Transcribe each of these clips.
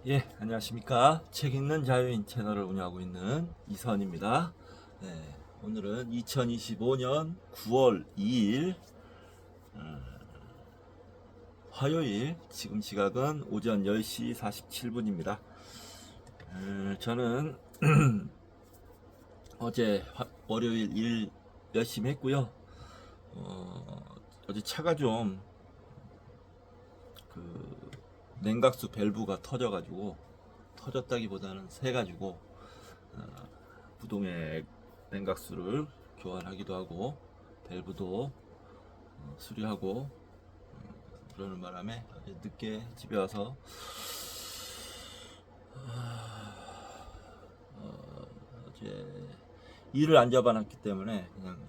예, 안녕하십니까. 책 읽는 자유인 채널을 운영하고 있는 이선입니다. 네, 오늘은 2025년 9월 2일 화요일, 지금 시각은 오전 10시 47분입니다. 저는 어제 월요일 일 열심히 했고요. 어제 차가 좀 냉각수 밸브가 터졌다기보다는 새가지고 부동의 냉각수를 교환하기도 하고 밸브도 수리하고 그러는 바람에 어제 늦게 집에 와서 어제 일을 안 잡아놨기 때문에 그냥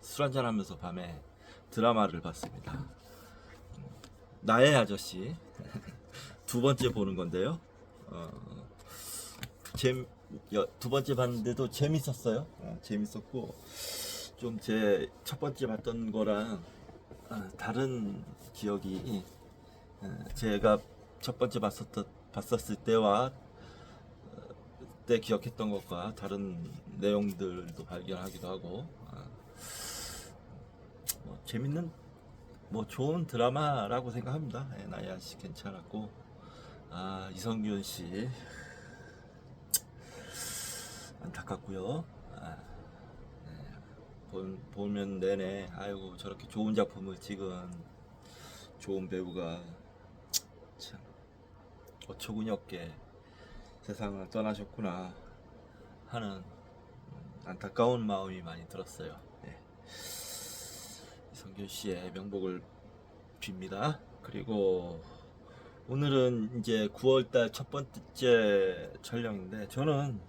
술 한잔 하면서 밤에 드라마를 봤습니다. 나의 아저씨 두 번째 보는 건데요. 두 번째 봤는데도 재밌었어요. 재밌었고 좀 제 첫 번째 봤던 거랑 다른 기억이 제가 첫 번째 봤었을 때와 그때 기억했던 것과 다른 내용들도 발견하기도 하고 재밌는 좋은 드라마라고 생각합니다. 나야 씨 괜찮았고 이성균 씨 안타깝고요. 보면 내내 아이고 저렇게 좋은 작품을 찍은 좋은 배우가 참 어처구니 없게 세상을 떠나셨구나 하는 안타까운 마음이 많이 들었어요. 네. 이성균 씨의 명복을 빕니다. 그리고 오늘은 이제 9월달 첫 번째 촬영인데 저는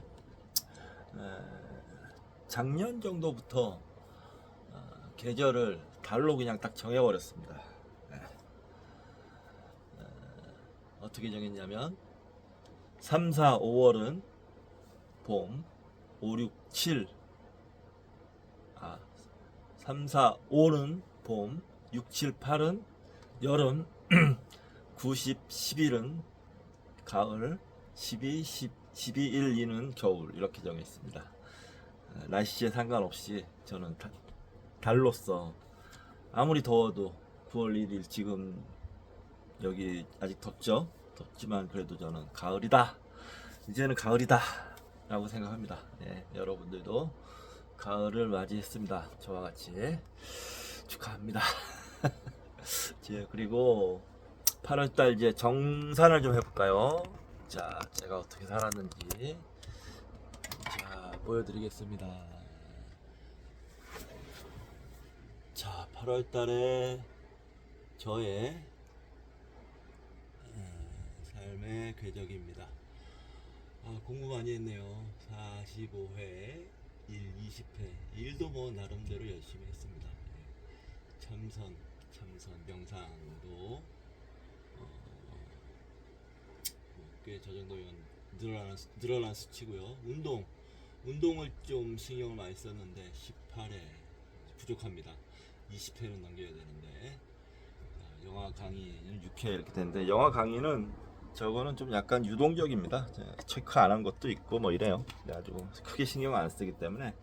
작년 정도부터 계절을 달로 그냥 딱 정해버렸습니다. 어떻게 정했냐면 3, 4, 5월은 봄, 5, 6, 7 3, 4, 5는 봄, 6, 7, 8은 여름, 9, 10, 11은 가을, 12, 10, 12, 1, 2는 겨울 이렇게 정했습니다. 날씨에 상관없이 저는 달로서 아무리 더워도 9월 1일 지금 여기 아직 덥지만 그래도 저는 가을이다, 이제는 가을이다 라고 생각합니다. 네, 여러분들도 가을을 맞이했습니다. 저와 같이 축하합니다. 그리고 8월달 이제 정산을 좀 해볼까요? 자, 제가 어떻게 살았는지 보여드리겠습니다. 자, 8월달에 저의 삶의 궤적입니다. 공부 많이 했네요. 45회, 20회. 일도 나름대로 열심히 했습니다. 참선, 명상도 꽤 저 정도면 늘어난 수치고요. 운동을 좀 신경을 많이 썼는데 18회 부족합니다. 20회는 넘겨야 되는데 영화 강의는 6회 이렇게 되는데 영화 강의는 저거는 좀 약간 유동적입니다. 체크 안 한 것도 있고 이래요. 그래가지고 크게 신경 안 쓰기 때문에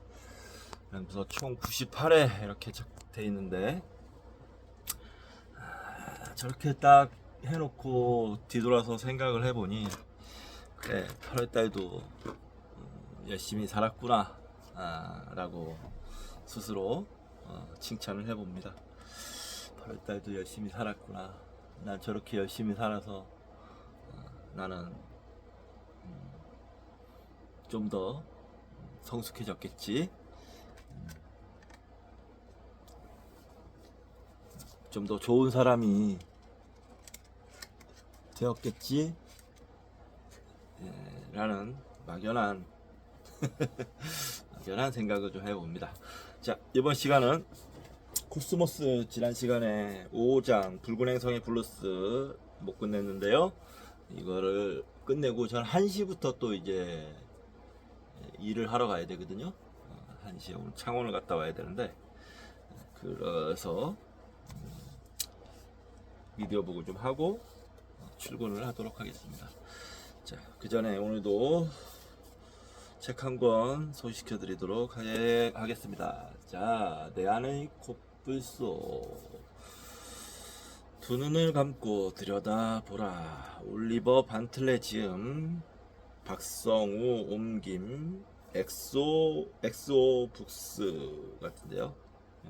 그래서 총 98회 이렇게 돼 있는데 저렇게 딱 해놓고 뒤돌아서 생각을 해보니 그래 8월달도 열심히 살았구나 라고 스스로 칭찬을 해봅니다. 8월달도 열심히 살았구나. 난 저렇게 열심히 살아서 나는 좀 더 성숙해졌겠지, 좀 더 좋은 사람이 되었겠지 라는 막연한 생각을 좀 해봅니다. 자, 이번 시간은 코스모스 지난 시간에 5장 붉은 행성의 블루스 못 끝냈는데요. 이거를 끝내고 전 1시부터 또 이제 일을 하러 가야 되거든요. 1시에 오늘 창원을 갔다 와야 되는데 그래서 미디어 보고 좀 하고 출근을 하도록 하겠습니다. 자, 그 전에 오늘도 책 한 권 소개시켜 드리도록 하겠습니다. 자, 내 안의 코뿔소. 두 눈을 감고 들여다보라. 올리버 반틀레 지음, 박성우 옮김, 엑소북스 같은데요.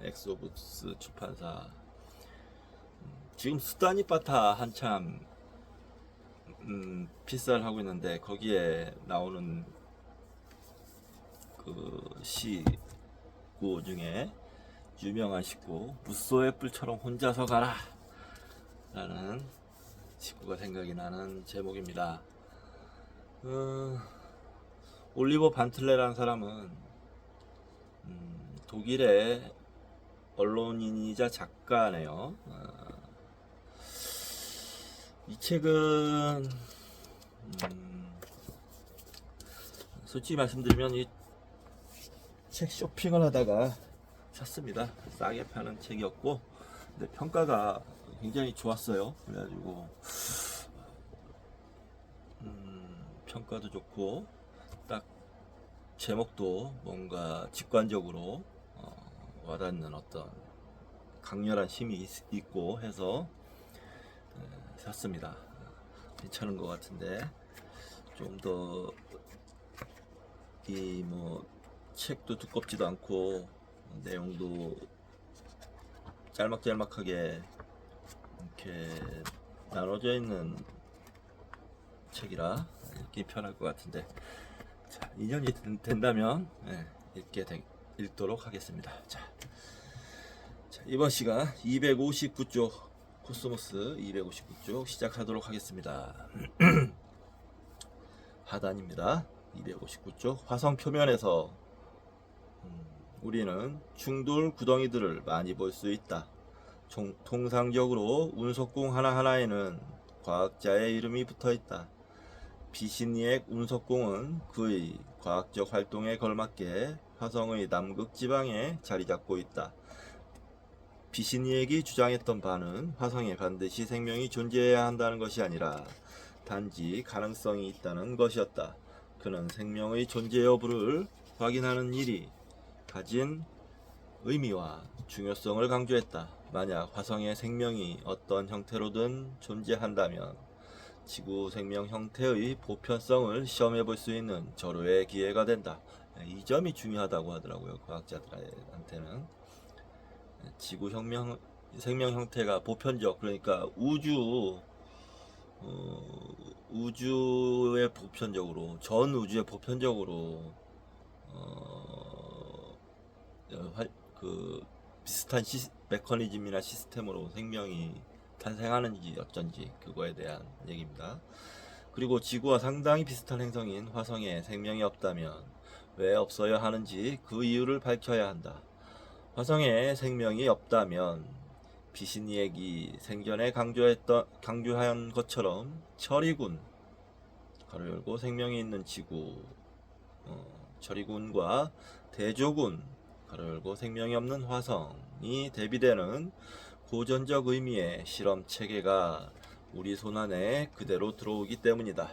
엑소북스 출판사. 지금 수다니 바타 한참 필사를 하고 있는데 거기에 나오는 그 시구 중에 유명한 시구, 무쏘의 뿔처럼 혼자서 가라 라는 시구가 생각이 나는 제목입니다. 올리버 반틀레라는 사람은 독일의 언론인이자 작가네요. 이 책은 솔직히 말씀드리면 이 책 쇼핑을 하다가 샀습니다. 싸게 파는 책이었고, 근데 평가가 굉장히 좋았어요. 그래가지고 평가도 좋고 딱 제목도 뭔가 직관적으로 와닿는 어떤 강렬한 힘이 있고 해서 샀습니다. 괜찮은 것 같은데 좀 더 이 뭐 책도 두껍지도 않고 내용도 짤막짤막하게 이렇게 나눠져 있는 책이라 읽기 편할 것 같은데, 자, 2년이 된다면 읽도록 하겠습니다. 자, 이번 시간 259쪽 코스모스 259쪽 시작하도록 하겠습니다. 하단입니다. 259쪽 화성 표면에서 우리는 충돌 구덩이들을 많이 볼 수 있다. 통상적으로 운석궁 하나하나에는 과학자의 이름이 붙어 있다. 비시니액 운석궁은 그의 과학적 활동에 걸맞게 화성의 남극 지방에 자리 잡고 있다. 비시니액이 주장했던 바는 화성에 반드시 생명이 존재해야 한다는 것이 아니라 단지 가능성이 있다는 것이었다. 그는 생명의 존재 여부를 확인하는 일이 가진 의미와 중요성을 강조했다. 만약 화성에 생명이 어떤 형태로든 존재한다면 지구 생명 형태의 보편성을 시험해 볼 수 있는 절호의 기회가 된다. 이 점이 중요하다고 하더라고요. 과학자들한테는. 지구 생명 형태가 보편적, 그러니까 우주의 보편적으로, 전 우주의 보편적으로 비슷한 메커니즘이나 시스템으로 생명이 탄생하는지 어쩐지 그거에 대한 얘기입니다. 그리고 지구와 상당히 비슷한 행성인 화성에 생명이 없다면 왜 없어야 하는지 그 이유를 밝혀야 한다. 화성에 생명이 없다면 비시니액이 생전에 강조한 것처럼 처리군 가로 열고 생명이 있는 지구, 처리군과 대조군 가로 열고 생명이 없는 화성이 대비되는 고전적 의미의 실험 체계가 우리 손안에 그대로 들어오기 때문이다.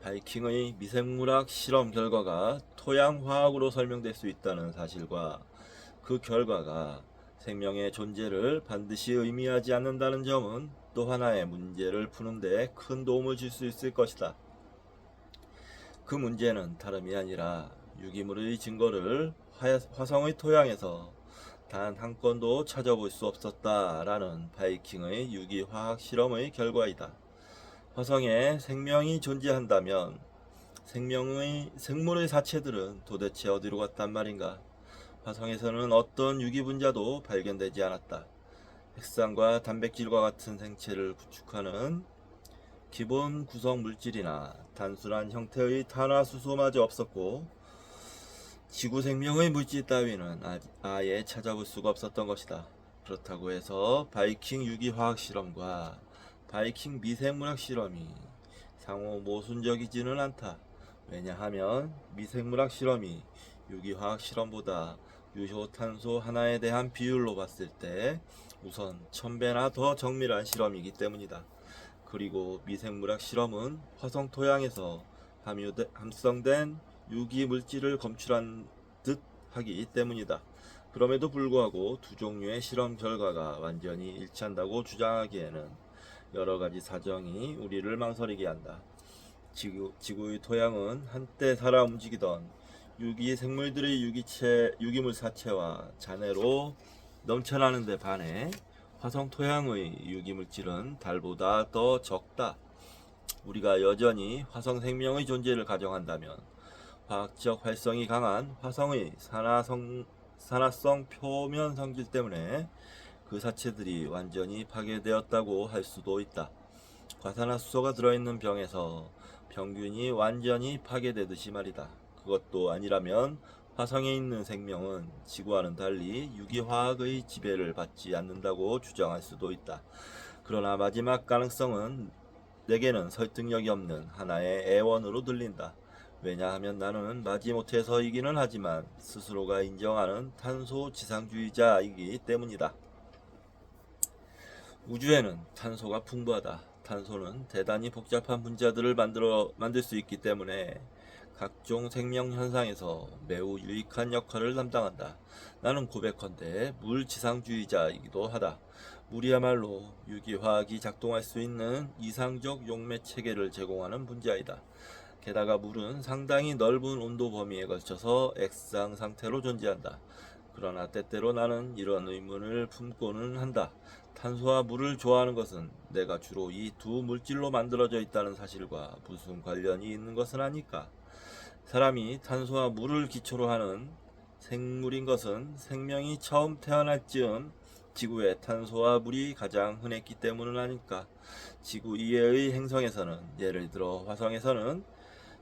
바이킹의 미생물학 실험 결과가 토양화학으로 설명될 수 있다는 사실과 그 결과가 생명의 존재를 반드시 의미하지 않는다는 점은 또 하나의 문제를 푸는 데 큰 도움을 줄 수 있을 것이다. 그 문제는 다름이 아니라 유기물의 증거를 화성의 토양에서 단 한 건도 찾아볼 수 없었다라는 바이킹의 유기화학 실험의 결과이다. 화성에 생명이 존재한다면 생물의 사체들은 도대체 어디로 갔단 말인가? 화성에서는 어떤 유기분자도 발견되지 않았다. 핵산과 단백질과 같은 생체를 구축하는 기본 구성 물질이나 단순한 형태의 탄화수소마저 없었고, 지구 생명의 물질 따위는 아예 찾아볼 수가 없었던 것이다. 그렇다고 해서 바이킹 유기화학 실험과 바이킹 미생물학 실험이 상호 모순적이지는 않다. 왜냐하면 미생물학 실험이 유기화학 실험보다 유효탄소 하나에 대한 비율로 봤을 때 우선 1000배나 더 정밀한 실험이기 때문이다. 그리고 미생물학 실험은 화성 토양에서 함성된 유기 물질을 검출한 듯 하기 때문이다. 그럼에도 불구하고 두 종류의 실험 결과가 완전히 일치한다고 주장하기에는 여러 가지 사정이 우리를 망설이게 한다. 지구의 토양은 한때 살아 움직이던 유기 생물들의 유기물 사체와 잔해로 넘쳐나는 데 반해 화성 토양의 유기물질은 달보다 더 적다. 우리가 여전히 화성 생명의 존재를 가정한다면 화학적 활성이 강한 화성의 산화성 표면 성질 때문에 그 사체들이 완전히 파괴되었다고 할 수도 있다. 과산화수소가 들어있는 병에서 병균이 완전히 파괴되듯이 말이다. 그것도 아니라면 화성에 있는 생명은 지구와는 달리 유기화학의 지배를 받지 않는다고 주장할 수도 있다. 그러나 마지막 가능성은 내게는 설득력이 없는 하나의 애원으로 들린다. 왜냐하면 나는 마지못해서이기는 하지만 스스로가 인정하는 탄소 지상주의자이기 때문이다. 우주에는 탄소가 풍부하다. 탄소는 대단히 복잡한 분자들을 만들 수 있기 때문에 각종 생명 현상에서 매우 유익한 역할을 담당한다. 나는 고백컨대 물지상주의자이기도 하다. 물이야말로 유기화학이 작동할 수 있는 이상적 용매 체계를 제공하는 분자이다. 게다가 물은 상당히 넓은 온도 범위에 걸쳐서 액상 상태로 존재한다. 그러나 때때로 나는 이런 의문을 품고는 한다. 탄소와 물을 좋아하는 것은 내가 주로 이 두 물질로 만들어져 있다는 사실과 무슨 관련이 있는 것은 아닐까? 사람이 탄소와 물을 기초로 하는 생물인 것은 생명이 처음 태어날 즈음 지구에 탄소와 물이 가장 흔했기 때문은 아닐까? 지구 이외의 행성에서는, 예를 들어 화성에서는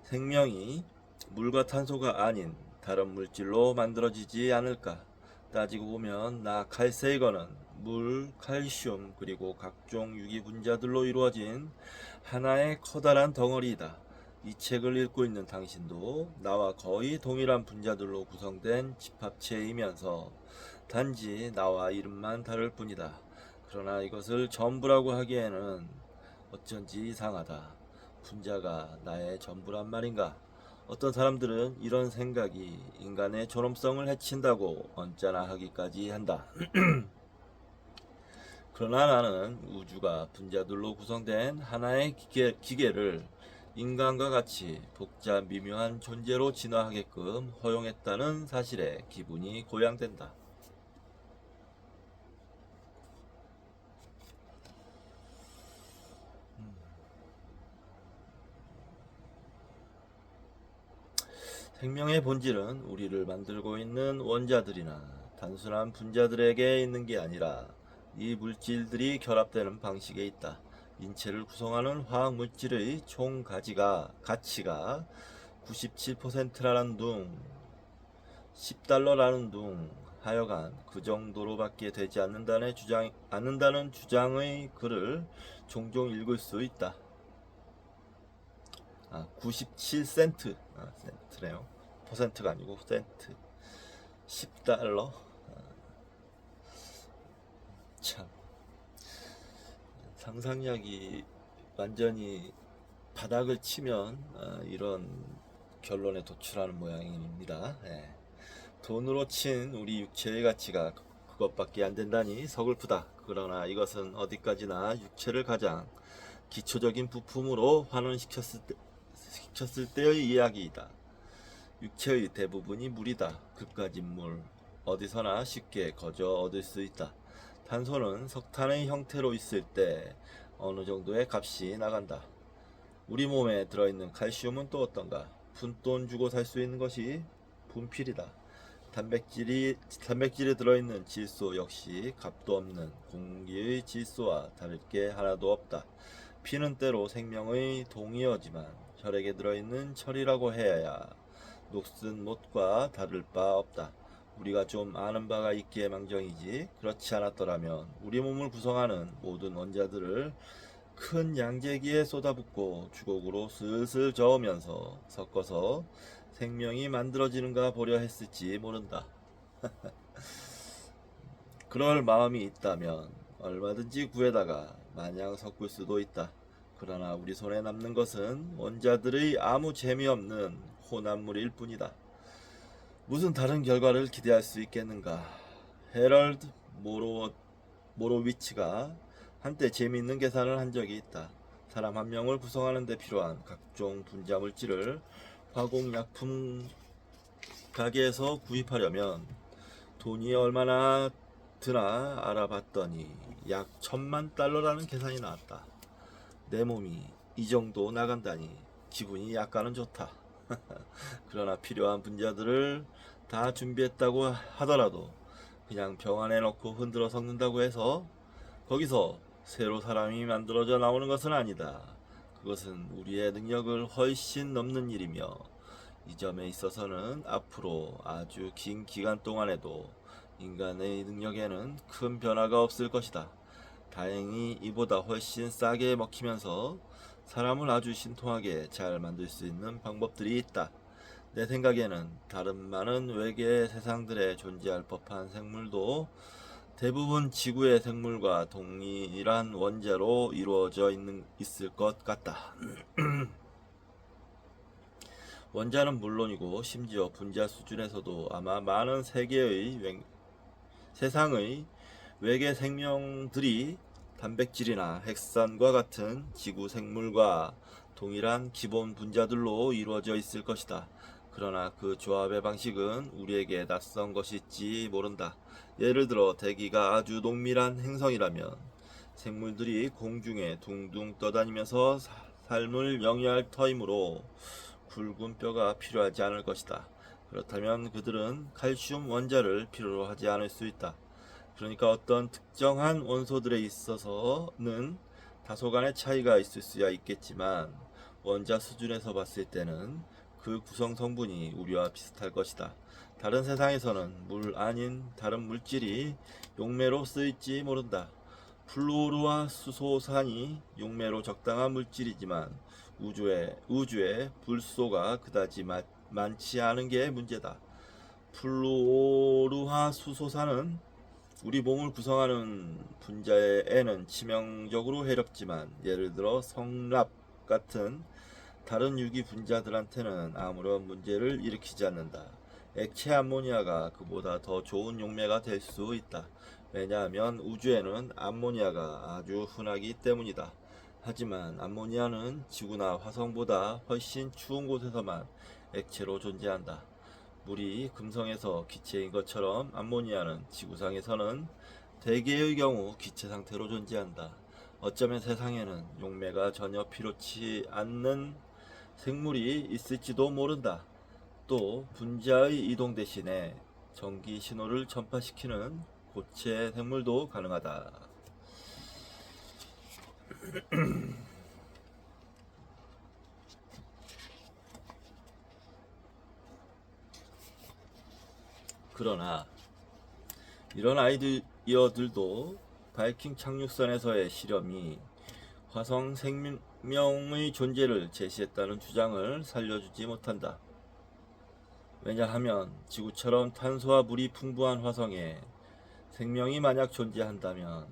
생명이 물과 탄소가 아닌 다른 물질로 만들어지지 않을까? 따지고 보면 칼세이건은 물, 칼슘, 그리고 각종 유기 분자들로 이루어진 하나의 커다란 덩어리이다. 이 책을 읽고 있는 당신도 나와 거의 동일한 분자들로 구성된 집합체이면서 단지 나와 이름만 다를 뿐이다. 그러나 이것을 전부라고 하기에는 어쩐지 이상하다. 분자가 나의 전부란 말인가? 어떤 사람들은 이런 생각이 인간의 존엄성을 해친다고 언짢아 하기까지 한다. 그러나 나는 우주가 분자들로 구성된 하나의 기계를 인간과 같이 복잡 미묘한 존재로 진화하게끔 허용했다는 사실에 기분이 고양된다. 생명의 본질은 우리를 만들고 있는 원자들이나 단순한 분자들에게 있는 게 아니라 이 물질들이 결합되는 방식에 있다. 인체를 구성하는 화학 물질의 총 가치가 97%라는 둥, 10달러라는 둥, 하여간 그 정도로밖에 되지 않는다는 주장의 글을 종종 읽을 수 있다. 97센트, 센트네요. 퍼센트가 아니고 센트. 10달러. 참 상상력이 완전히 바닥을 치면 이런 결론에 도출하는 모양입니다. 예. 돈으로 친 우리 육체의 가치가 그것밖에 안 된다니 서글프다. 그러나 이것은 어디까지나 육체를 가장 기초적인 부품으로 환원시켰을 때의 이야기이다. 육체의 대부분이 물이다. 그까짓 물 어디서나 쉽게 거저 얻을 수 있다. 탄소는 석탄의 형태로 있을 때 어느 정도의 값이 나간다. 우리 몸에 들어있는 칼슘은 또 어떤가? 푼돈 주고 살 수 있는 것이 분필이다. 단백질이 들어있는 질소 역시 값도 없는 공기의 질소와 다를 게 하나도 없다. 피는 때로 생명의 동의어지만 혈액에 들어있는 철이라고 해야 녹슨 못과 다를 바 없다. 우리가 좀 아는 바가 있기에 망정이지, 그렇지 않았더라면 우리 몸을 구성하는 모든 원자들을 큰 양재기에 쏟아붓고 주걱으로 슬슬 저으면서 섞어서 생명이 만들어지는가 보려 했을지 모른다. 그럴 마음이 있다면 얼마든지 구해다가 마냥 섞을 수도 있다. 그러나 우리 손에 남는 것은 원자들의 아무 재미없는 혼합물일 뿐이다. 무슨 다른 결과를 기대할 수 있겠는가? 헤럴드 모로위치가 한때 재미있는 계산을 한 적이 있다. 사람 한 명을 구성하는 데 필요한 각종 분자물질을 화공약품 가게에서 구입하려면 돈이 얼마나 드나 알아봤더니 약 1,000만 달러라는 계산이 나왔다. 내 몸이 이 정도 나간다니 기분이 약간은 좋다. 그러나 필요한 분자들을 다 준비했다고 하더라도 그냥 병 안에 넣고 흔들어 섞는다고 해서 거기서 새로 사람이 만들어져 나오는 것은 아니다. 그것은 우리의 능력을 훨씬 넘는 일이며 이 점에 있어서는 앞으로 아주 긴 기간 동안에도 인간의 능력에는 큰 변화가 없을 것이다. 다행히 이보다 훨씬 싸게 먹히면서 사람을 아주 신통하게 잘 만들 수 있는 방법들이 있다. 내 생각에는 다른 많은 외계 세상들에 존재할 법한 생물도 대부분 지구의 생물과 동일한 원자로 이루어져 있을 것 같다. 원자는 물론이고 심지어 분자 수준에서도 아마 많은 세상의 외계 생명들이 단백질이나 핵산과 같은 지구 생물과 동일한 기본 분자들로 이루어져 있을 것이다. 그러나 그 조합의 방식은 우리에게 낯선 것일지 모른다. 예를 들어 대기가 아주 농밀한 행성이라면 생물들이 공중에 둥둥 떠다니면서 삶을 영위할 터이므로 굵은 뼈가 필요하지 않을 것이다. 그렇다면 그들은 칼슘 원자를 필요로 하지 않을 수 있다. 그러니까 어떤 특정한 원소들에 있어서는 다소간의 차이가 있을 수야 있겠지만 원자 수준에서 봤을 때는 그 구성 성분이 우리와 비슷할 것이다. 다른 세상에서는 물 아닌 다른 물질이 용매로 쓰일지 모른다. 플루오르와 수소산이 용매로 적당한 물질이지만 우주에 불소가 그다지 많지 않은 게 문제다. 플루오르와 수소산은 우리 몸을 구성하는 분자에는 치명적으로 해롭지만 예를 들어 성납 같은 다른 유기 분자들한테는 아무런 문제를 일으키지 않는다. 액체 암모니아가 그보다 더 좋은 용매가 될 수 있다. 왜냐하면 우주에는 암모니아가 아주 흔하기 때문이다. 하지만 암모니아는 지구나 화성보다 훨씬 추운 곳에서만 액체로 존재한다. 물이 금성에서 기체인 것처럼 암모니아는 지구상에서는 대개의 경우 기체 상태로 존재한다. 어쩌면 세상에는 용매가 전혀 필요치 않는 생물이 있을지도 모른다. 또 분자의 이동 대신에 전기 신호를 전파시키는 고체 생물도 가능하다. 그러나 이런 아이디어들도 바이킹 착륙선에서의 실험이 화성 생명의 존재를 제시했다는 주장을 살려주지 못한다. 왜냐하면 지구처럼 탄소와 물이 풍부한 화성에 생명이 만약 존재한다면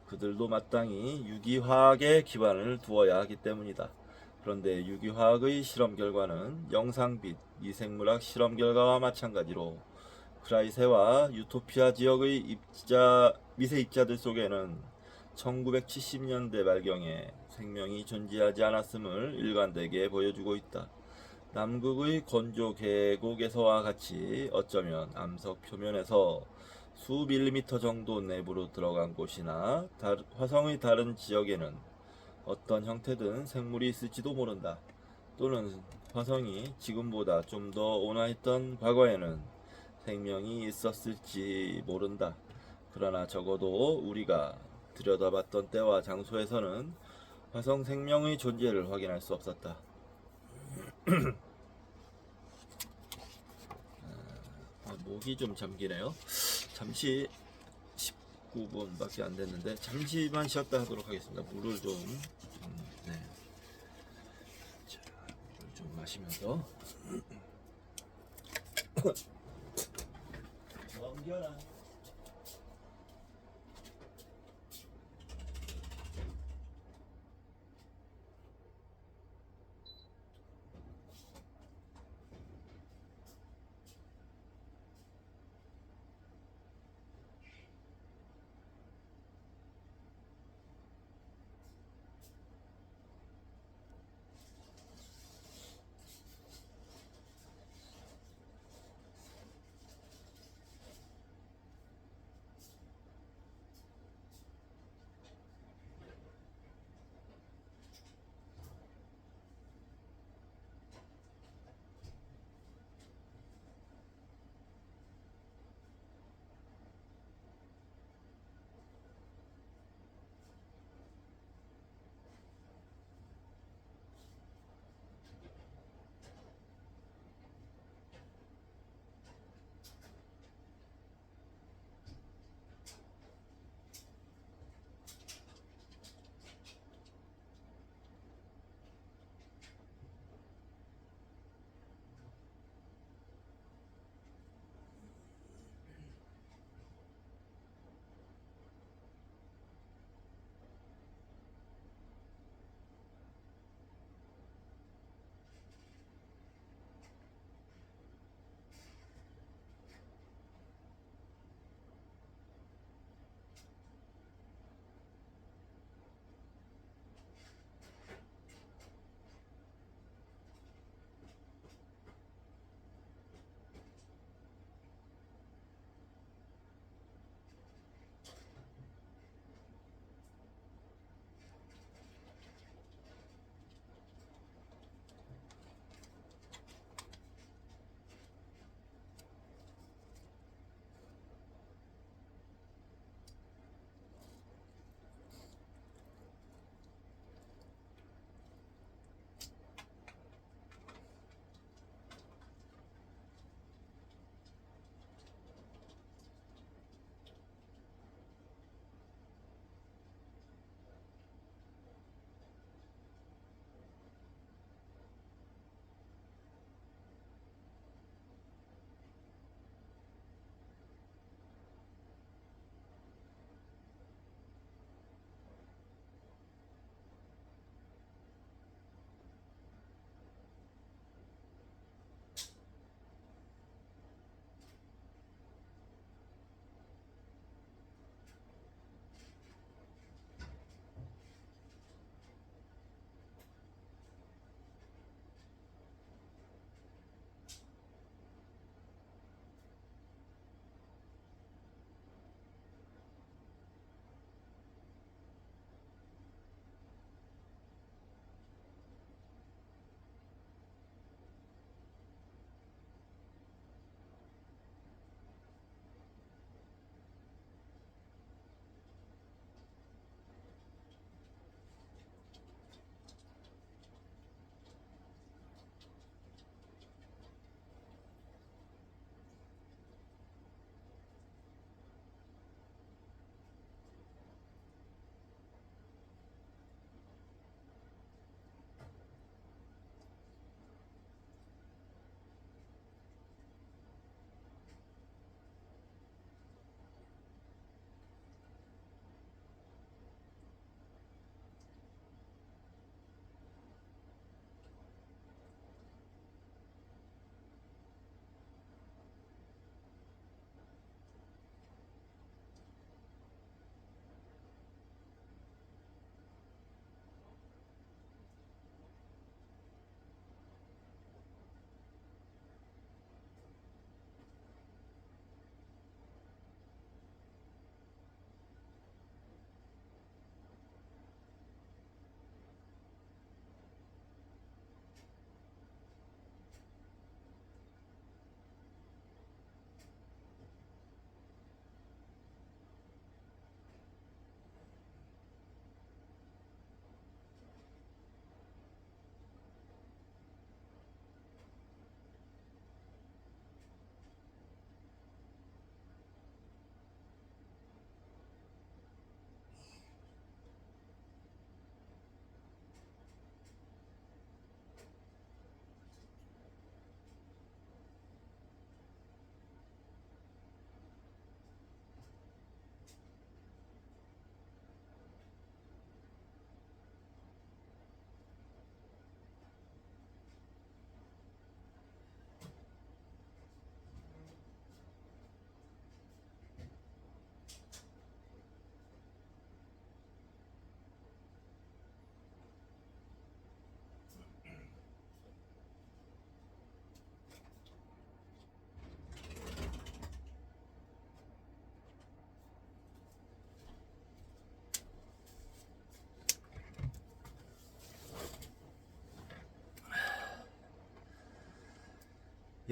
그들도 마땅히 유기화학에 기반을 두어야 하기 때문이다. 그런데 유기화학의 실험 결과는 영상빛 미생물학 실험 결과와 마찬가지로 크라이세와 유토피아 지역의 미세 입자들 속에는 1970년대 말경에 생명이 존재하지 않았음을 일관되게 보여주고 있다. 남극의 건조 계곡에서와 같이 어쩌면 암석 표면에서 수 밀리미터 정도 내부로 들어간 곳이나 화성의 다른 지역에는 어떤 형태든 생물이 있을지도 모른다. 또는 화성이 지금보다 좀 더 온화했던 과거에는 생명이 있었을지 모른다. 그러나 적어도 우리가 들여다봤던 때와 장소에서는 화성 생명의 존재를 확인할 수 없었다. 목이 좀 잠기네요. 잠시 19분밖에 안 됐는데 잠시만 쉬었다 하도록 하겠습니다. 물을 좀 네. 자, 물을 좀 마시면서 넘겨라.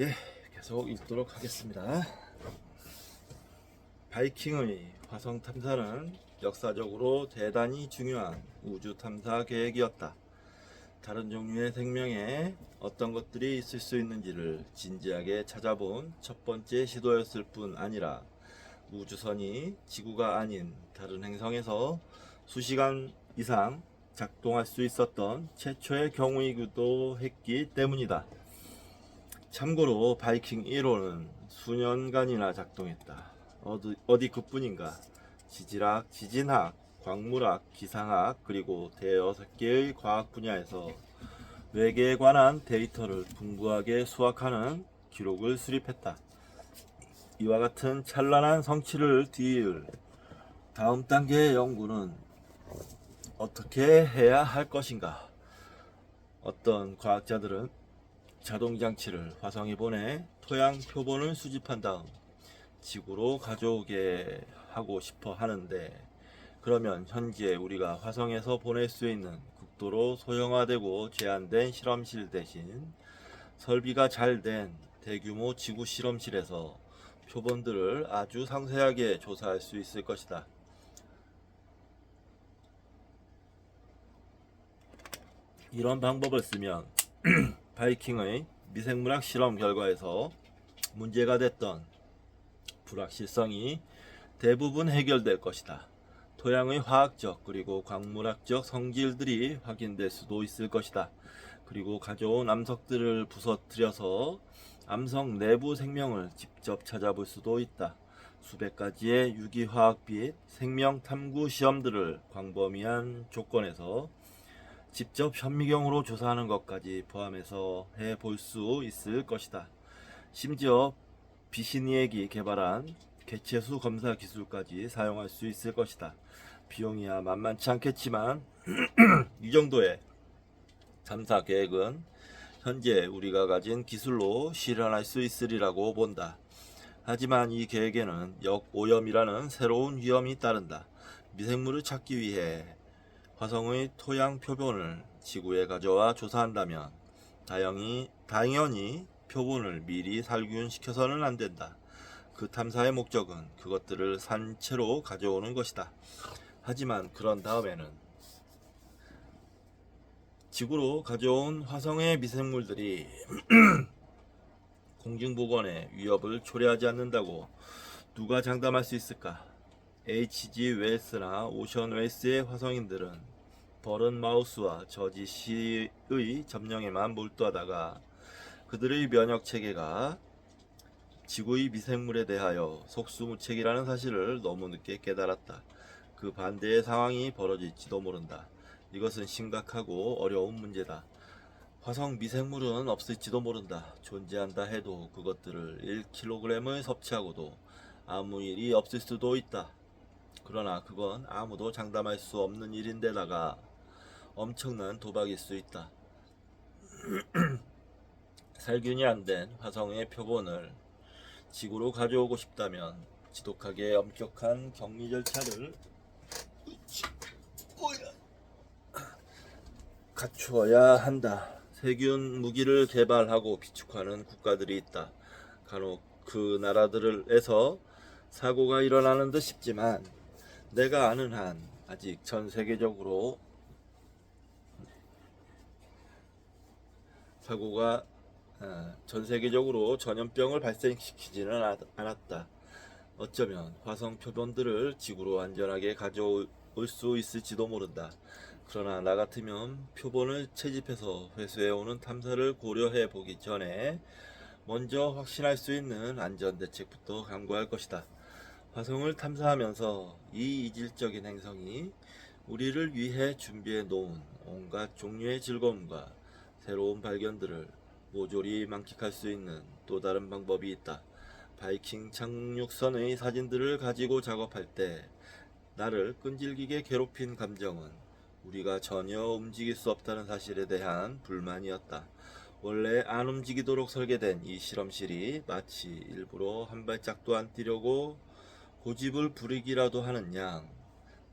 예, 계속 읽도록 하겠습니다. 바이킹의 화성 탐사는 역사적으로 대단히 중요한 우주 탐사 계획이었다. 다른 종류의 생명에 어떤 것들이 있을 수 있는지를 진지하게 찾아본 첫 번째 시도였을 뿐 아니라 우주선이 지구가 아닌 다른 행성에서 수시간 이상 작동할 수 있었던 최초의 경우이기도 했기 때문이다. 참고로 바이킹 1호는 수년간이나 작동했다. 어디 그뿐인가. 지질학, 지진학, 광물학, 기상학, 그리고 대여섯 개의 과학 분야에서 외계에 관한 데이터를 풍부하게 수확하는 기록을 수립했다. 이와 같은 찬란한 성취를 뒤이을 다음 단계의 연구는 어떻게 해야 할 것인가? 어떤 과학자들은 자동장치를 화성에 보내 토양 표본을 수집한 다음 지구로 가져오게 하고 싶어 하는데, 그러면 현재 우리가 화성에서 보낼 수 있는 극도로 소형화되고 제한된 실험실 대신 설비가 잘 된 대규모 지구 실험실에서 표본들을 아주 상세하게 조사할 수 있을 것이다. 이런 방법을 쓰면 바이킹의 미생물학 실험 결과에서 문제가 됐던 불확실성이 대부분 해결될 것이다. 토양의 화학적 그리고 광물학적 성질들이 확인될 수도 있을 것이다. 그리고 가져온 암석들을 부서뜨려서 암석 내부 생명을 직접 찾아볼 수도 있다. 수백 가지의 유기화학 및 생명 탐구 시험들을 광범위한 조건에서 직접 현미경으로 조사하는 것까지 포함해서 해볼 수 있을 것이다. 심지어 비시니액이 개발한 개체수 검사 기술까지 사용할 수 있을 것이다. 비용이야 만만치 않겠지만 이 정도의 탐사 계획은 현재 우리가 가진 기술로 실현할 수 있으리라고 본다. 하지만 이 계획에는 역오염이라는 새로운 위험이 따른다. 미생물을 찾기 위해 화성의 토양 표본을 지구에 가져와 조사한다면 당연히 표본을 미리 살균시켜서는 안 된다. 그 탐사의 목적은 그것들을 산채로 가져오는 것이다. 하지만 그런 다음에는 지구로 가져온 화성의 미생물들이 공중보건에 위협을 초래하지 않는다고 누가 장담할 수 있을까? H.G. 웰스나 오션 웰스의 화성인들은 버른 마우스와 저지 씨의 점령에만 몰두하다가 그들의 면역 체계가 지구의 미생물에 대하여 속수무책이라는 사실을 너무 늦게 깨달았다. 그 반대의 상황이 벌어질지도 모른다. 이것은 심각하고 어려운 문제다. 화성 미생물은 없을지도 모른다. 존재한다 해도 그것들을 1kg을 섭취하고도 아무 일이 없을 수도 있다. 그러나 그건 아무도 장담할 수 없는 일인데다가 엄청난 도박일 수 있다. 살균이 안 된 화성의 표본을 지구로 가져오고 싶다면 지독하게 엄격한 격리 절차를 갖추어야 한다. 세균 무기를 개발하고 비축하는 국가들이 있다. 간혹 그 나라들에서 사고가 일어나는 듯 싶지만 내가 아는 한 아직 전 세계적으로 사고가 전염병을 발생시키지는 않았다. 어쩌면 화성 표본들을 지구로 안전하게 가져올 수 있을지도 모른다. 그러나 나 같으면 표본을 채집해서 회수해오는 탐사를 고려해 보기 전에 먼저 확신할 수 있는 안전대책부터 강구할 것이다. 화성을 탐사하면서 이 이질적인 행성이 우리를 위해 준비해 놓은 온갖 종류의 즐거움과 새로운 발견들을 모조리 만끽할 수 있는 또 다른 방법이 있다. 바이킹 착륙선의 사진들을 가지고 작업할 때 나를 끈질기게 괴롭힌 감정은 우리가 전혀 움직일 수 없다는 사실에 대한 불만이었다. 원래 안 움직이도록 설계된 이 실험실이 마치 일부러 한 발짝도 안 뛰려고 고집을 부리기라도 하는 양,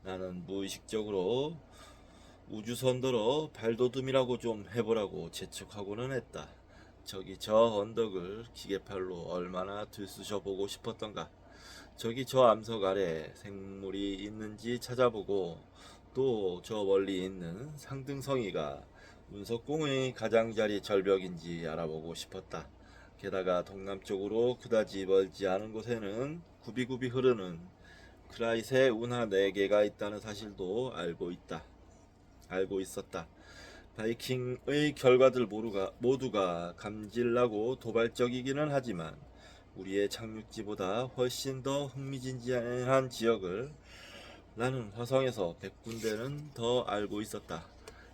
나는 무의식적으로 우주선더러 발돋움이라고 좀 해보라고 재촉하고는 했다. 저기 저 언덕을 기계팔로 얼마나 들쑤셔보고 싶었던가. 저기 저 암석 아래 생물이 있는지 찾아보고 또 저 멀리 있는 상등성이가 운석궁의 가장자리 절벽인지 알아보고 싶었다. 게다가 동남쪽으로 그다지 멀지 않은 곳에는 굽이굽이 흐르는 크라이세 운하 4개가 있다는 사실도 알고 있었다. 바이킹의 결과들 모두가 감질나고 도발적이기는 하지만 우리의 착륙지보다 훨씬 더 흥미진진한 지역을 나는 화성에서 100군데는 더 알고 있었다.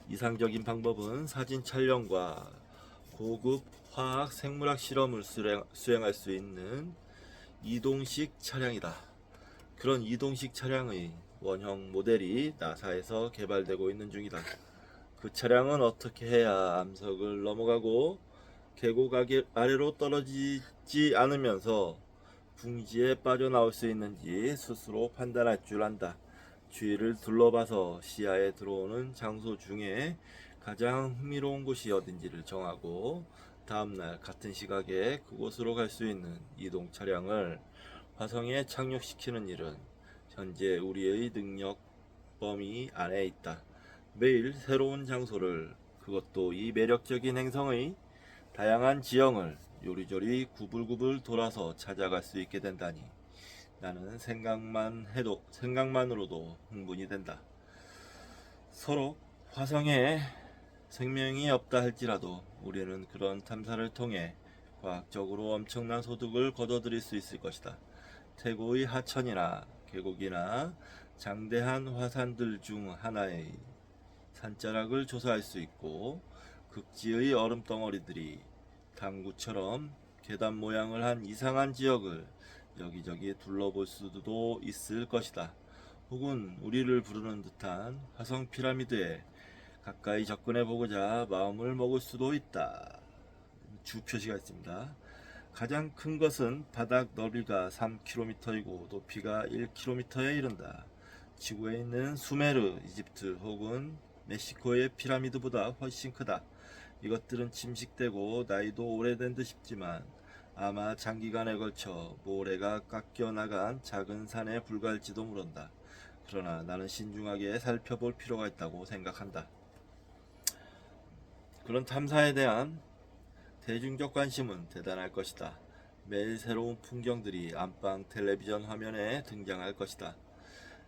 이상적인 방법은 사진 촬영과 고급 화학 생물학 실험을 수행할 수 있는 이동식 차량이다. 그런 이동식 차량의 원형 모델이 나사에서 개발되고 있는 중이다. 그 차량은 어떻게 해야 암석을 넘어가고 계곡 아래로 떨어지지 않으면서 궁지에 빠져나올 수 있는지 스스로 판단할 줄 안다. 주위를 둘러봐서 시야에 들어오는 장소 중에 가장 흥미로운 곳이 어딘지를 정하고 다음날 같은 시각에 그곳으로 갈 수 있는 이동 차량을 화성에 착륙시키는 일은 현재 우리의 능력 범위 안에 있다. 매일 새로운 장소를, 그것도 이 매력적인 행성의 다양한 지형을 요리조리 구불구불 돌아서 찾아갈 수 있게 된다니 나는 생각만으로도 흥분이 된다. 서로 화성에 생명이 없다 할지라도 우리는 그런 탐사를 통해 과학적으로 엄청난 소득을 거둬들일 수 있을 것이다. 태고의 하천이나 계곡이나 장대한 화산들 중 하나의 산자락을 조사할 수 있고 극지의 얼음덩어리들이 당구처럼 계단 모양을 한 이상한 지역을 여기저기 둘러볼 수도 있을 것이다. 혹은 우리를 부르는 듯한 화성 피라미드에 가까이 접근해 보고자 마음을 먹을 수도 있다. 주 표시가 있습니다. 가장 큰 것은 바닥 너비가 3km이고 높이가 1km에 이른다. 지구에 있는 수메르, 이집트 혹은 멕시코의 피라미드보다 훨씬 크다. 이것들은 침식되고 나이도 오래된 듯 싶지만 아마 장기간에 걸쳐 모래가 깎여 나간 작은 산에 불과할지도 모른다. 그러나 나는 신중하게 살펴볼 필요가 있다고 생각한다. 그런 탐사에 대한 대중적 관심은 대단할 것이다. 매일 새로운 풍경들이 안방 텔레비전 화면에 등장할 것이다.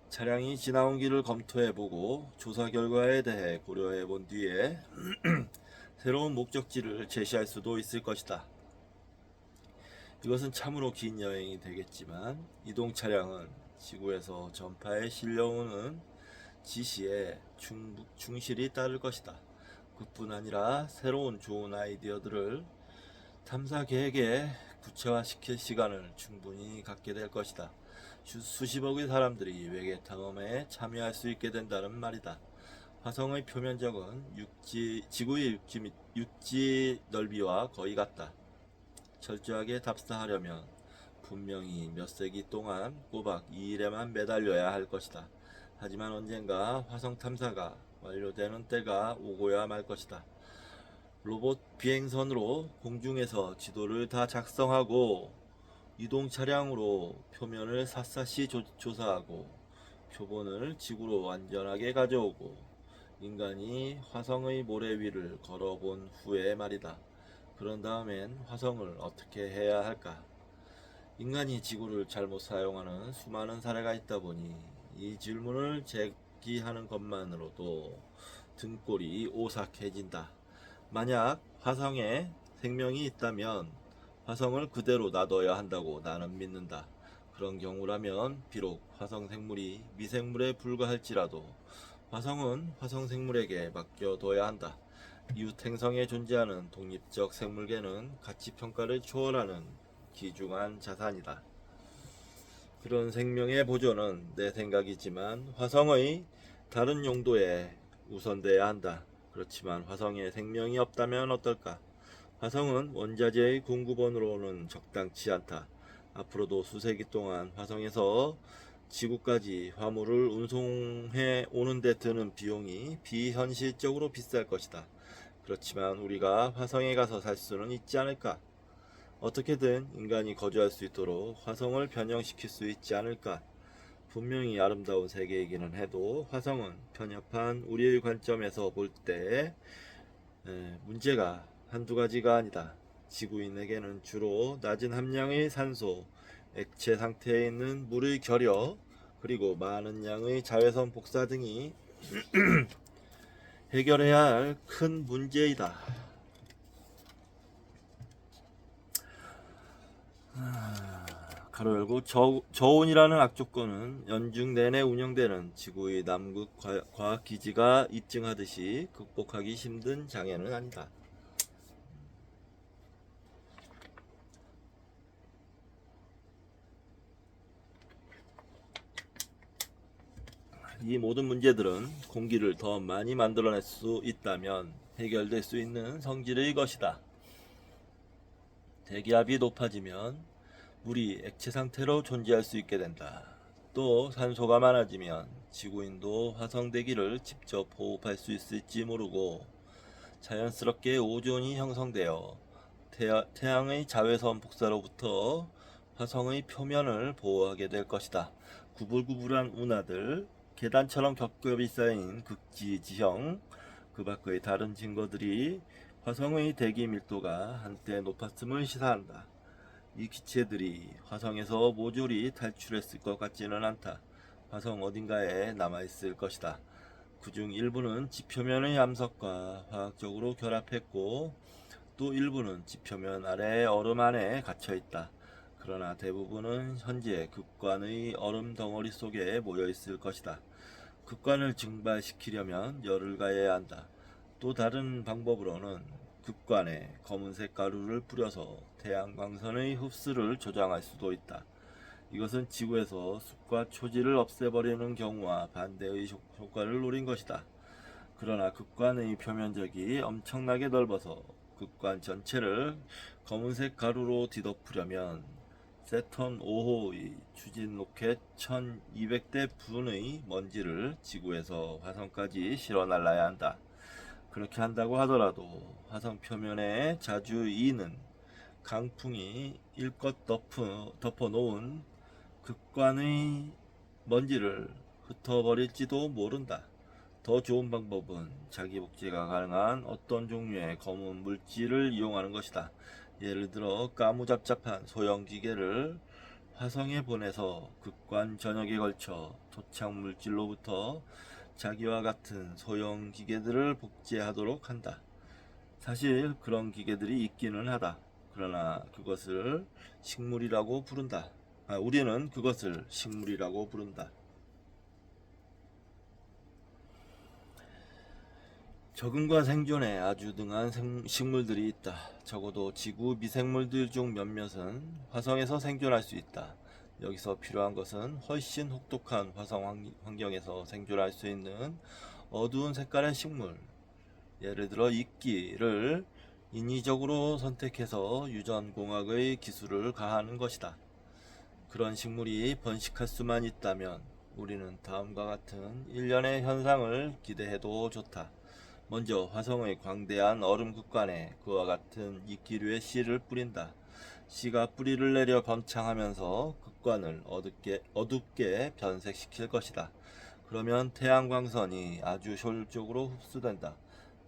차량이 지나온 길을 검토해보고 조사 결과에 대해 고려해본 뒤에 새로운 목적지를 제시할 수도 있을 것이다. 이것은 참으로 긴 여행이 되겠지만 이동 차량은 지구에서 전파에 실려오는 지시에 충실히 따를 것이다. 그뿐 아니라 새로운 좋은 아이디어들을 탐사 계획에 구체화시킬 시간을 충분히 갖게 될 것이다. 수십억의 사람들이 외계 탐험에 참여할 수 있게 된다는 말이다. 화성의 표면적은 지구의 육지 넓이와 거의 같다. 철저하게 답사하려면 분명히 몇 세기 동안 꼬박 이 일에만 매달려야 할 것이다. 하지만 언젠가 화성 탐사가 완료되는 때가 오고야 말 것이다. 로봇 비행선으로 공중에서 지도를 다 작성하고 이동 차량으로 표면을 샅샅이 조사하고 표본을 지구로 완전하게 가져오고 인간이 화성의 모래 위를 걸어본 후에 말이다. 그런 다음엔 화성을 어떻게 해야 할까? 인간이 지구를 잘못 사용하는 수많은 사례가 있다 보니 이 질문을 제기하는 것만으로도 등골이 오싹해진다. 만약 화성에 생명이 있다면 화성을 그대로 놔둬야 한다고 나는 믿는다. 그런 경우라면 비록 화성 생물이 미생물에 불과할지라도 화성은 화성 생물에게 맡겨둬야 한다. 이웃 행성에 존재하는 독립적 생물계는 가치 평가를 초월하는 귀중한 자산이다. 그런 생명의 보존은 내 생각이지만 화성의 다른 용도에 우선돼야 한다. 그렇지만 화성에 생명이 없다면 어떨까? 화성은 원자재의 공급원으로는 적당치 않다. 앞으로도 수세기 동안 화성에서 지구까지 화물을 운송해 오는 데 드는 비용이 비현실적으로 비쌀 것이다. 그렇지만 우리가 화성에 가서 살 수는 있지 않을까? 어떻게든 인간이 거주할 수 있도록 화성을 변형시킬 수 있지 않을까? 분명히 아름다운 세계이기는 해도 화성은 편협한 우리의 관점에서 볼 때 문제가 한두 가지가 아니다. 지구인에게는 주로 낮은 함량의 산소, 액체 상태에 있는 물의 결여, 그리고 많은 양의 자외선 복사 등이 해결해야 할 큰 문제이다. 가로 열고 저온이라는 악조건은 연중 내내 운영되는 지구의 남극 과학기지가 입증하듯이 극복하기 힘든 장애는 아니다. 이 모든 문제들은 공기를 더 많이 만들어낼 수 있다면 해결될 수 있는 성질의 것이다. 대기압이 높아지면 물이 액체 상태로 존재할 수 있게 된다. 또 산소가 많아지면 지구인도 화성 대기를 직접 호흡할 수 있을지 모르고 자연스럽게 오존이 형성되어 태양의 자외선 복사로부터 화성의 표면을 보호하게 될 것이다. 구불구불한 운하들, 계단처럼 겹겹이 쌓인 극지 지형, 그 밖의 다른 증거들이 화성의 대기 밀도가 한때 높았음을 시사한다. 이 기체들이 화성에서 모조리 탈출했을 것 같지는 않다. 화성 어딘가에 남아있을 것이다. 그중 일부는 지표면의 암석과 화학적으로 결합했고 또 일부는 지표면 아래 얼음 안에 갇혀있다. 그러나 대부분은 현재 극관의 얼음 덩어리 속에 모여있을 것이다. 극관을 증발시키려면 열을 가해야 한다. 또 다른 방법으로는 극관에 검은색 가루를 뿌려서 태양광선의 흡수를 조장할 수도 있다. 이것은 지구에서 숲과 초지를 없애버리는 경우와 반대의 효과를 노린 것이다. 그러나 극관의 표면적이 엄청나게 넓어서 극관 전체를 검은색 가루로 뒤덮으려면 세턴 5호의 추진 로켓 1200대 분의 먼지를 지구에서 화성까지 실어 날라야 한다. 그렇게 한다고 하더라도 화성 표면에 자주 이는 강풍이 일껏 덮어 놓은 극관의 먼지를 흩어버릴지도 모른다. 더 좋은 방법은 자기 복제가 가능한 어떤 종류의 검은 물질을 이용하는 것이다. 예를 들어 까무잡잡한 소형 기계를 화성에 보내서 극관 전역에 걸쳐 토착 물질로부터 자기와 같은 소형 기계들을 복제하도록 한다. 사실 그런 기계들이 있기는 하다. 그러나 그것을 식물이라고 부른다. 우리는 그것을 식물이라고 부른다. 적응과 생존에 아주 능한 식물들이 있다. 적어도 지구 미생물들 중 몇몇은 화성에서 생존할 수 있다. 여기서 필요한 것은 훨씬 혹독한 화성 환경에서 생존할 수 있는 어두운 색깔의 식물, 예를 들어 이끼를 인위적으로 선택해서 유전공학의 기술을 가하는 것이다. 그런 식물이 번식할 수만 있다면 우리는 다음과 같은 일련의 현상을 기대해도 좋다. 먼저 화성의 광대한 얼음 극관에 그와 같은 이끼류의 씨를 뿌린다. 씨가 뿌리를 내려 번창하면서 극관을 어둡게 변색시킬 것이다. 그러면 태양광선이 아주 효율적으로 흡수된다.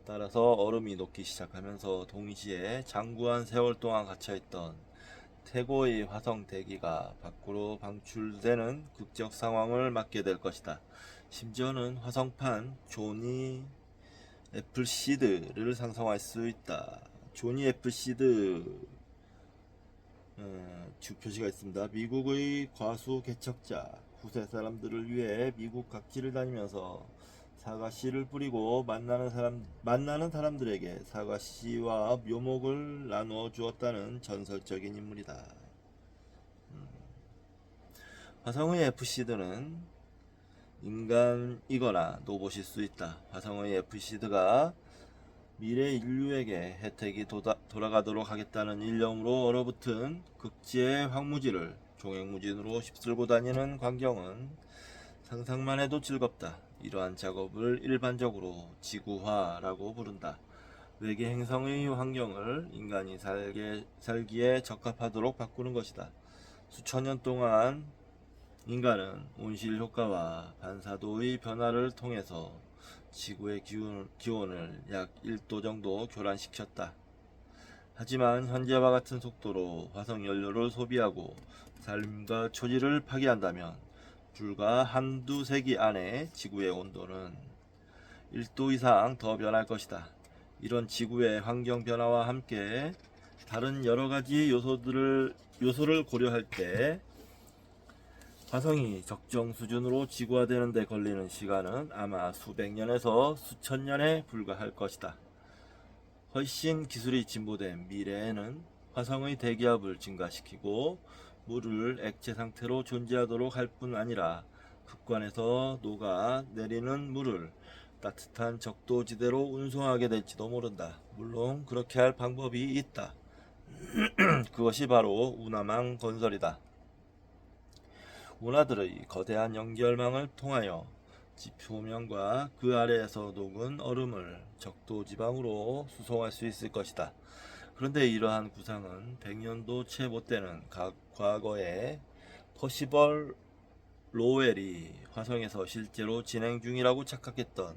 따라서 얼음이 녹기 시작하면서 동시에 장구한 세월 동안 갇혀있던 태고의 화성 대기가 밖으로 방출되는 극적 상황을 맞게 될 것이다. 심지어는 화성판 조니 애플시드를 상상할 수 있다. 조니 애플시드 주 표시가 있습니다. 미국의 과수 개척자, 후세 사람들을 위해 미국 각지를 다니면서 사과씨를 뿌리고 만나는 사람들에게 사과씨와 묘목을 나누어 주었다는 전설적인 인물이다. 화성의 애플시드는 인간이거나 로봇일 수 있다. 화성의 애플시드가 미래 인류에게 혜택이 돌아가도록 하겠다는 일념으로 얼어붙은 극지의 황무지를 종횡무진으로 휩쓸고 다니는 광경은 상상만 해도 즐겁다. 이러한 작업을 일반적으로 지구화라고 부른다. 외계 행성의 환경을 인간이 살기에 적합하도록 바꾸는 것이다. 수천 년 동안 인간은 온실 효과와 반사도의 변화를 통해서 지구의 기온을 약 1도 정도 교란시켰다. 하지만 현재와 같은 속도로 화성 연료를 소비하고 삶과 초지를 파괴한다면 불과 한두 세기 안에 지구의 온도는 1도 이상 더 변할 것이다. 이런 지구의 환경 변화와 함께 다른 여러 가지 요소를 고려할 때 화성이 적정 수준으로 지구화되는 데 걸리는 시간은 아마 수백 년에서 수천 년에 불과할 것이다. 훨씬 기술이 진보된 미래에는 화성의 대기압을 증가시키고 물을 액체 상태로 존재하도록 할 뿐 아니라 극관에서 녹아 내리는 물을 따뜻한 적도지대로 운송하게 될지도 모른다. 물론 그렇게 할 방법이 있다. 그것이 바로 운하망 건설이다. 운하들의 거대한 연결망을 통하여 지표면과 그 아래에서 녹은 얼음을 적도지방으로 수송할 수 있을 것이다. 그런데 이러한 구상은 100년도 채 못되는 과거에 퍼시벌 로웰이 화성에서 실제로 진행 중이라고 착각했던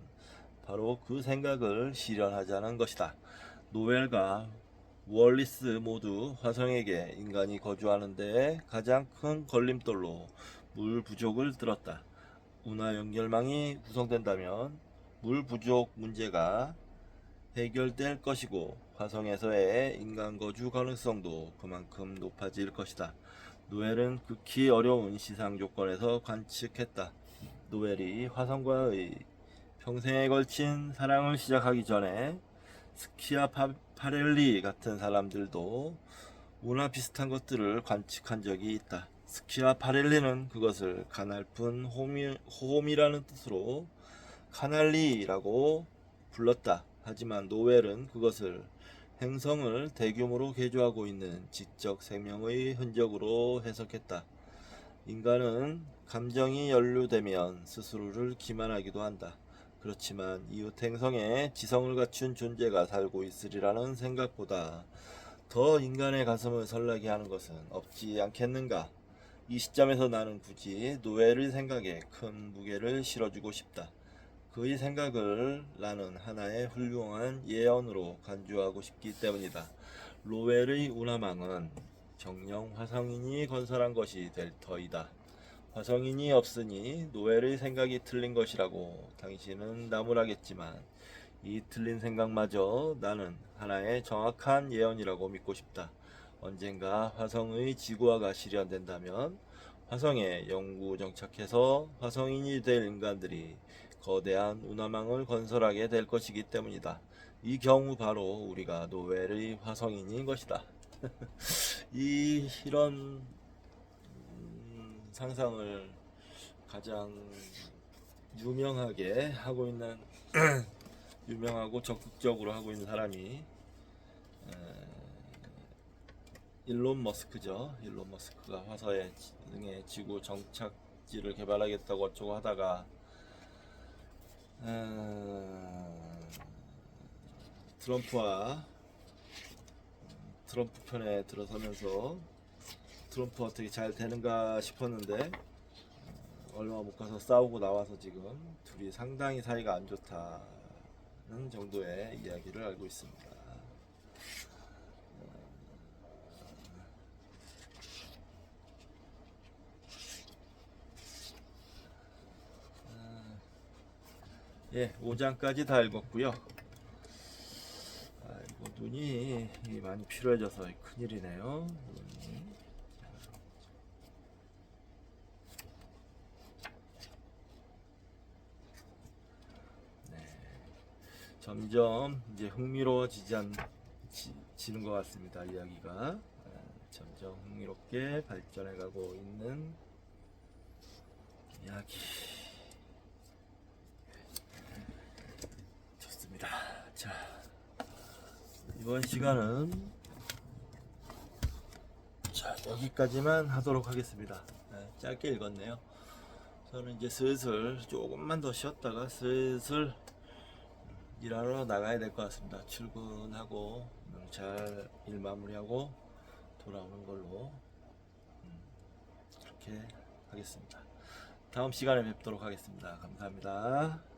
바로 그 생각을 실현하자는 것이다. 노웰과 월리스 모두 화성에게 인간이 거주하는 데 가장 큰 걸림돌로 물 부족을 들었다. 운하 연결망이 구성된다면 물 부족 문제가 해결될 것이고 화성에서의 인간 거주 가능성도 그만큼 높아질 것이다. 노엘은 극히 어려운 시상 조건에서 관측했다. 노엘이 화성과의 평생에 걸친 사랑을 시작하기 전에 스키아 파렐리 같은 사람들도 운하 비슷한 것들을 관측한 적이 있다. 스키아 파렐리는 그것을 가날픈 호흡이라는 뜻으로 카날리라고 불렀다. 하지만 노웰은 그것을 행성을 대규모로 개조하고 있는 지적 생명의 흔적으로 해석했다. 인간은 감정이 연루되면 스스로를 기만하기도 한다. 그렇지만 이웃 행성에 지성을 갖춘 존재가 살고 있으리라는 생각보다 더 인간의 가슴을 설레게 하는 것은 없지 않겠는가? 이 시점에서 나는 굳이 노엘의 생각에 큰 무게를 실어주고 싶다. 그의 생각을 나는 하나의 훌륭한 예언으로 간주하고 싶기 때문이다. 로웰의 운하망은 정령 화성인이 건설한 것이 될 터이다. 화성인이 없으니 노엘의 생각이 틀린 것이라고 당신은 나무라겠지만 이 틀린 생각마저 나는 하나의 정확한 예언이라고 믿고 싶다. 언젠가 화성의 지구화가 실현된다면 화성에 영구 정착해서 화성인이 될 인간들이 거대한 운하망을 건설하게 될 것이기 때문이다. 이 경우 바로 우리가 노엘의 화성인인 것이다. 이런 상상을 가장 유명하게 하고 있는 유명하고 적극적으로 하고 있는 사람이 일론 머스크죠. 일론 머스크가 화성에 지구 정착지를 개발하겠다고 어쩌고 하다가 트럼프 편에 들어서면서 트럼프 어떻게 잘 되는가 싶었는데 얼마 못 가서 싸우고 나와서 지금 둘이 상당히 사이가 안 좋다는 정도의 이야기를 알고 있습니다. 예, 5장까지 다 읽었고요. 아이고, 눈이 많이 필요해져서 큰일이네요. 네, 점점 이제 흥미로워지는 것 같습니다. 이야기가 점점 흥미롭게 발전해가고 있는 이야기. 자, 이번 시간은 여기까지만 하도록 하겠습니다. 짧게 읽었네요. 저는 이제 슬슬 조금만 더 쉬었다가 슬슬 일하러 나가야 될 것 같습니다. 출근하고 잘 일 마무리하고 돌아오는 걸로 그렇게 하겠습니다. 다음 시간에 뵙도록 하겠습니다. 감사합니다.